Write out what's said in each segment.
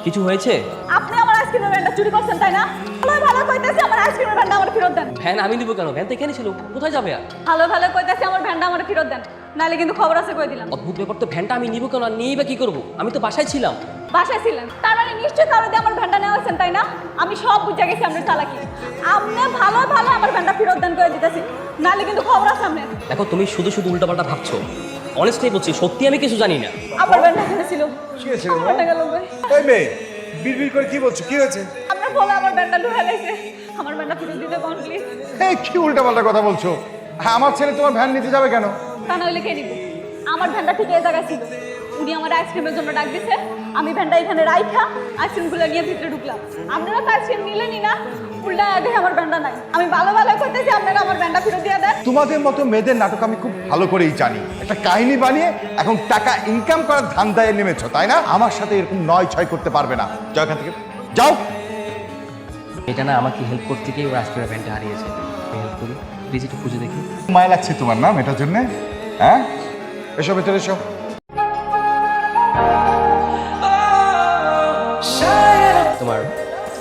কিছু হয়েছে? আপনি আমার আইসক্রিমের ভ্যানটা চুরি করছেন তাই না? ভালো ভালো কইতাছি আমার আইসক্রিমের ভ্যানটা আমার ফেরত দেন। ভ্যান আমি দিব কেন? ভ্যান তো এখানে ছিল, কোথায় যাবে আর? ভালো ভালো কইতাছি আমার ভ্যানটা আমার ফেরত দেন, নাহলে কিন্তু খবর আছে কই দিলাম। অদ্ভুত ব্যাপার তো, ভ্যানটা আমি নিব কেন আর নিয়েই বা কি করবো? আমি তো বাসায় ছিলাম। বাসায় ছিলেন তার মানে নিশ্চয়ই কারো দিয়ে আমার ভ্যানটা নেওয়া হয়েছেন তাই না? আমি সব বুঝে গেছি আপনার চালাকি। আপনি ভালো ভালো আমার ভ্যানটা ফেরত দেন করে দিতেছি, নাহলে কিন্তু খবর আছে আপনার। দেখো তুমি শুধু শুধু উল্টাপাল্টা ভাবছো। অনেস্টলি বলছি, সত্যি আমি কিছু জানি না। আমার ভ্যানটা এখানে ছিল। কি হয়েছে আমার ভ্যানটা গেল কই? এই মেয়ে বিড়বিড় করে কি বলছো? কি হয়েছে? আপনার বলে আমার ভ্যানটা লুহে গেছে। আমার ভ্যানটা ফেরত দিতে কোন প্লিজ। এই কি উল্টাপাল্টা কথা বলছো? হ্যাঁ, আমার ছেলে তোমার ভ্যান নিতে যাবে কেন? তা নইলে কে নিব? আমার ভ্যানটা ঠিক এই জায়গায় ছিল। উনি আমার আইসক্রিমের জন্য ডাক দিছে, আমি ভ্যানটা এখানে রাইখা আইসক্রিমগুলো নিয়ে ভিতরে ঢুকলাম। আপনারা তো আইসক্রিম নিলেনই না, উল্টা আগে আমার ভ্যানটা নাই। আমি ভালো ভালো করতেছি, আপনারা আমার ভ্যানটা ফেরত দিয়ে দেন। তোমাদের মতো মেয়েদের নাটক আমি খুব ভালো করেই জানি। একটা কাহিনী বানিয়ে এখন টাকা ইনকাম করার ধান্দায় নেমেছো তাই না? আমার সাথে এরকম নয় ছয় করতে পারবে না। যাও এখান থেকে, যাও। এটা না আমাকে হেল্প করতে গিয়ে ওর আইসক্রিমের ভ্যানটা হারিয়েছে। আমি হেল্প করি, প্লিজ একটু খুঁজে দেখি। মায়া লাগছে তোমার না মেয়েটার জন্য? হ্যাঁ, এসো ভেতরে এসো। তোমার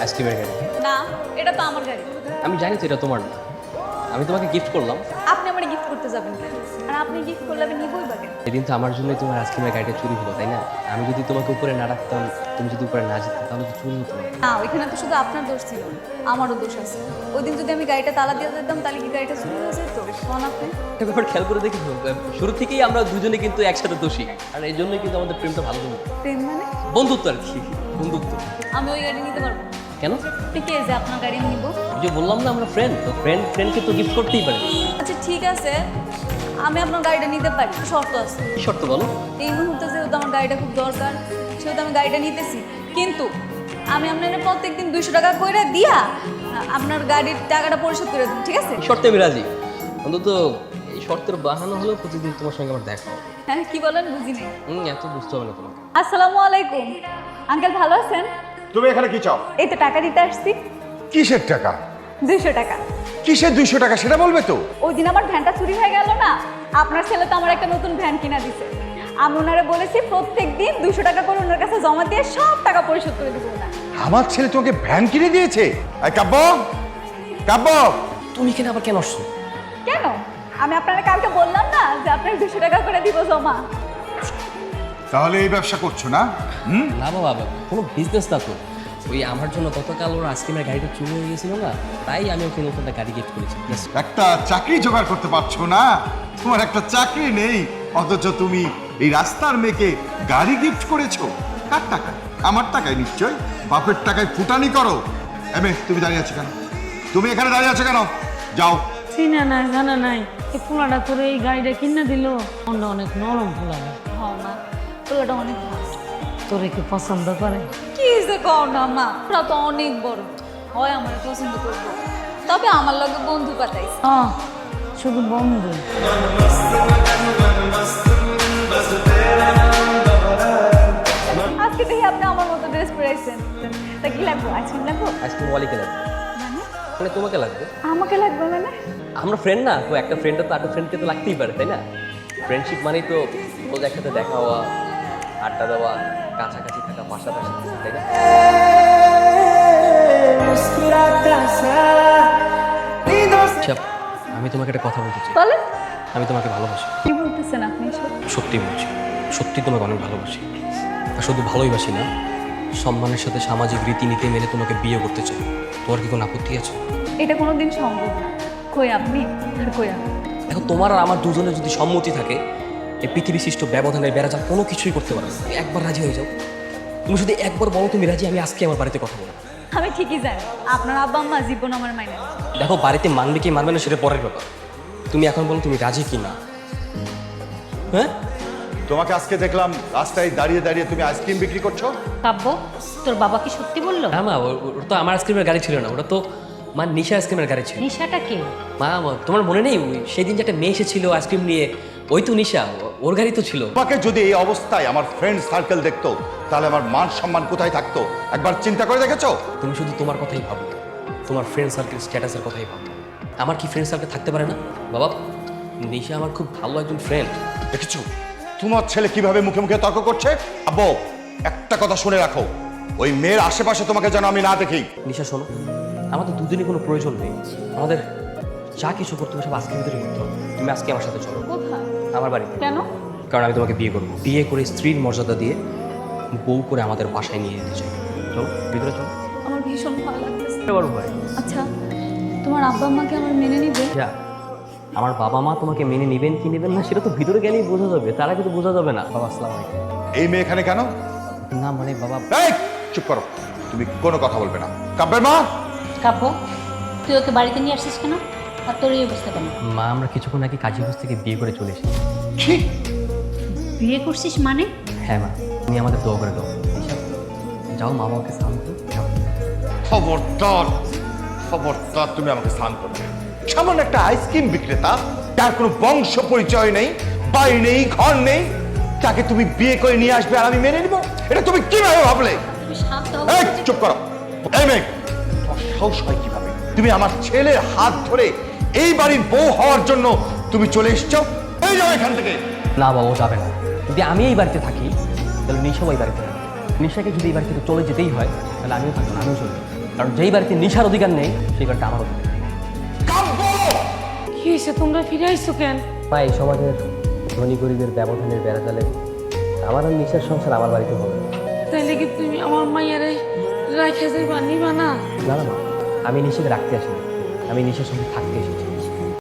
আইসক্রিমের গাড়ি। না, এটা তো আমার গাড়ি। আমি জানি তো এটা তোমার না, আমি তোমাকে গিফট করলাম। আপনি আমার গিফট করতে যাবেন কেন? আর আপনি গিফট করলে আমি নিবই বা কেন? সেদিন তো আমার জন্যই তোমার আইসক্রিমের গাড়িটা চুরি হলো, তাই না? আমি যদি তোমাকে উপরে না রাখতাম, তুমি যদি উপরে না যেতে, তাহলে তো চুরি হতো না। না, ওইখানে তো শুধু আপনার দোষ ছিল না, আমারও দোষ আছে। ওই দিন যদি আমি গাড়িটা তালা দিয়ে দিতাম তাহলে কি গাড়িটা চুরি হয়ে যেত? কোন আপনি? একটা ব্যাপার খেয়াল করে দেখি তো, শুরু থেকেই আমরা দুজনে কিন্তু একসাথে দোষী, আর এই জন্যই কিন্তু আমাদের প্রেমটা ভালো হলো। প্রেম মানে? বন্ধুত্ব আর কি, বন্ধুত্ব। আমি ওই গাড়ি নিতে পারবো না। কেন? আপনি কে যে আপনার গাড়ি আমি নিব? ওই যে বললাম না আমরা ফ্রেন্ড, তো ফ্রেন্ডকে তো গিফট করতেই পারে। আচ্ছা ঠিক আছে, আমি আপনার গাড়িটা নিতে পারি, শর্ত আছে। কি শর্ত বলো? এই মুহূর্তে যেহেতু আমার গাড়িটা খুব দরকার, সেহেতু আমি গাড়িটা নিতেছি। কিন্তু আমি আপনার প্রত্যেকদিন 200 টাকা করে দিয়া আপনার গাড়ির টাকাটা পরিশোধ করে দিন, ঠিক আছে? এই শর্তে আমি রাজি। অন্তত এই শর্তের বাহানো হলেও প্রতিদিন তোমার সঙ্গে আমার দেখা হবে। হ্যাঁ, কি বলেন বুঝিনি। এত বুঝতে হবে না তোমাকে। আসসালামু আলাইকুম আঙ্কেল, ভালো আছেন? তুমি এখানে কি চাও? এই তো টাকা দিতে আসছি। কিসের টাকা? 200 টাকা। কিসের 200 টাকা সেটা বলবে তো? ওই দিন আমার ভ্যানটা চুরি হয়ে গেল না, আপনার ছেলে তো আমার একটা নতুন ভ্যান কিনা দিছে। আমি ওনারে বলেছি প্রত্যেক দিন 200 টাকা করে ওনার কাছে জমা দিয়ে সব টাকা পরিশোধ করে দেবো না। আমার ছেলে তোমাকে ভ্যান কিনে দিয়েছে? এই কাব্য, কাব্য, তুমি এখানে আবার কেন আসছো? কেন? আমি আপনারা কালকে বললাম না যে আপনার 200 টাকা করে দিব জমা। তাহলে এই ব্যবসা করছো না? হুম, না বাবা, কোনো বিজনেস না তো। ওই আমার জন্য গতকাল ওর আইসক্রিমের গাড়িটা চুরি হয়ে গেছিল না, তাই আমি ওকে নতুন একটা গাড়ি গিফট করেছি। Just একটা চাকরি জোগাড় করতে পারছো না? তোমার একটা চাকরি নেই, অথচ তুমি এই রাস্তার মেয়েকে গাড়ি গিফট করেছো। কার টাকায়? আমার টাকায় নিশ্চয়। বাপের টাকায় ফুটানি করো। এমে তুমি দাঁড়িয়ে আছো কেন? তুমি এখানে দাঁড়িয়ে আছো কেন? যাও। চিনা নাই জানা নাই এই পোলাটা তোর এই গাড়িটা কিনা দিল। মনটা অনেক নরম পোলাটা, হ্যাঁ মা, পোলাটা অনেক ভালো। তোরে কি পছন্দ করে? কি যে কও না মা, ওরা তো অনেক বড় হয়, আমার পছন্দ করবো, তবে আমার লগে বন্ধু পাতাইছে। শুধু বন্ধু? আজকে দেখি আপনি আমার মতো ড্রেস পরেছেন, তা কি লাগবো? আইসক্রিম লাগবো? আইসক্রিম ওয়ালিকে লাগবে, মানে মানে তোমাকে লাগবে। আমাকে লাগবে মানে? আমরা ফ্রেন্ড না তো, একটা ফ্রেন্ডটা তো একটা ফ্রেন্ডকে তো লাগতেই পারে, তাই না? ফ্রেন্ডশিপ মানেই তো রোজ একসাথে দেখা হওয়া, আড্ডা দেওয়া, কাছাকাছি থাকা, পাশাপাশি, তাই না? আচ্ছা, আমি তোমাকে একটা কথা বলতে চাই। বলেন। আমি তোমাকে ভালোবাসি। কি বলতেছেন আপনি এসব? সত্যি বলছি, সত্যি তোমাকে অনেক ভালোবাসি। আর শুধু ভালোবাসি না, সম্মানের সাথে সামাজিক রীতিনীতি মেনে তোমাকে বিয়ে করতে চাই। তোমার কি কোনো আপত্তি আছে? এটা কোনোদিন সম্ভব না। কই আপনি আর কই আমি? দেখো, তোমার আর আমার দুজনের যদি সম্মতি থাকে, এই পৃথিবী সৃষ্ট ব্যবধানের বেড়া যা কোনো কিছুই করতে পারবে না। তুমি একবার রাজি হয়ে যাও। তুমি যদি একবার বলো তুমি রাজি, আমি আজকে আমার বাড়িতে কথা বলবো। আমি ঠিকই জানি আপনার আব্বা আম্মা জীবন আমার মাইনে নেয়। দেখো, বাড়িতে মানবে কি মানবে না সেটা পরের ব্যাপার। তুমি এখন বলো তুমি রাজি কি না। হ্যাঁ, তোমাকে আজকে দেখলাম রাস্তায় দাঁড়িয়ে দাঁড়িয়ে তুমি আইসক্রিম বিক্রি করছো। কাব্য, তোর বাবা কি সত্যি বললো? না মা, ওটা তো আমার আইসক্রিমের গাড়ি ছিল না, ওটা তো মা নিশা আইসক্রিমের গাড়ি ছিল। নিশাটা কে? মা, তোমার মনে নেই ওই সেদিন যে একটা মেয়ে এসেছিল আইসক্রিম নিয়ে? ওই তো নিশা, ওর গাড়ি তো ছিল। তোমাকে যদি এই অবস্থায় আমার ফ্রেন্ড সার্কেল দেখতো, তাহলে আমার মান সম্মান কোথায় থাকতো? একবার চিন্তা করে দেখেছো? তুমি শুধু তোমার কথাই ভাবো, তোমার ফ্রেন্ড সার্কেল স্ট্যাটাসের কথাই ভাবো। আমার কি ফ্রেন্ড সার্কেল থাকতে পারে না? বাবা, নিশা আমার খুব ভালো একজন ফ্রেন্ড। দেখেছো তোমার ছেলে কিভাবে মুখে মুখে তর্ক করছে? আব্বু, একটা কথা শুনে রাখো, ওই মেয়ের আশেপাশে তোমাকে যেন আমি না দেখি। নিশা শোনো, আমাদের দুদিনই কোনো প্রয়োজন নেই। আমাদের যা কিছু করতে হবে সব আজকের ভিতরে করতে হবে। তুমি আজকে আমার সাথে চলো কোথায়? আমার বাড়িতে। কেন? কারণ আমি তোমাকে বিয়ে করবো, বিয়ে করে স্ত্রীর মর্যাদা দিয়ে বউ করে আমাদের বাসায় নিয়ে যেতে চাই। চলো ভিতরে চলো। আমার ভীষণ ভয় লাগতেছে। বড় ভয়। আচ্ছা, তোমার আব্বা আম্মাকে আমার মেনে নিবে? যা, আমার বাবা মা তোমাকে মেনে নেবেন কি নেবেন না সেটা তো ভিতরে গেলেই বোঝা যাবে, তারা কিন্তু বোঝা যাবে না। বাবা আসসালামু আলাইকুম। এই মেয়ে এখানে কেন? না মানে বাবা, এই চুপ করো, তুমি কোনো কথা বলবে না। কাব্যের মা, কাব্য, তুই ওকে বাড়িতে নিয়ে আসছিস কেন? আর তোর এই অবস্থা কেন? মা আমরা কিছুক্ষণ আগে কাজী হাউস থেকে বিয়ে করে চলে এসেছি। কি? বিয়ে করছিস মানে? হ্যাঁ মা, তুমি আমাদের দোয়া করে দাও। এইসব যাও, মা বাবাকে সালাম করো, যাও। খবরদার, খবরদার, তুমি আমাকে স্নান করবে। সামান্য একটা আইসক্রিম বিক্রেতা, তার কোনো বংশ পরিচয় নেই, বাড়ি নেই, ঘর নেই, তাকে তুমি বিয়ে করে নিয়ে আসবে আর আমি মেনে নিব? এটা তুমি কিভাবে ভাবলে? তুমি শান্ত হও। এই চুপ করো। এই মেয়ে, তোমার সাহস হয় কিভাবে? তুমি আমার ছেলের হাত ধরে এই বাড়ির বউ হওয়ার জন্য তুমি চলে এসছো? এই যাও এখান থেকে। না বাবা, ও যাবে না। যদি আমি এই বাড়িতে থাকি তাহলে নিশাও এই বাড়িতে থাকবে। নিশাকে যদি এই বাড়ি থেকে চলে যেতেই হয় তাহলে আমিও থাকবো না, আমিও চলে যাবো। কারণ যেই বাড়িতে নিশার অধিকার নেই সেই বাড়িতে আমার অধিকার নেই। কাব্য! কি হয়েছে, তোমরা ফিরে আইছো কেন? মা, এই সমাজের ধনী গরিবের ব্যবধানের বেড়াজালে আমার আর নিশার সংসার আমার বাড়িতে হবে না। তাইলে কি তুমি আমার মাইয়ারে রাখে যাইবা, নিবা না? না না মা, আমি নিশাকে রাখতে আসিনি, আমি নিশার সঙ্গে থাকতে এসেছি।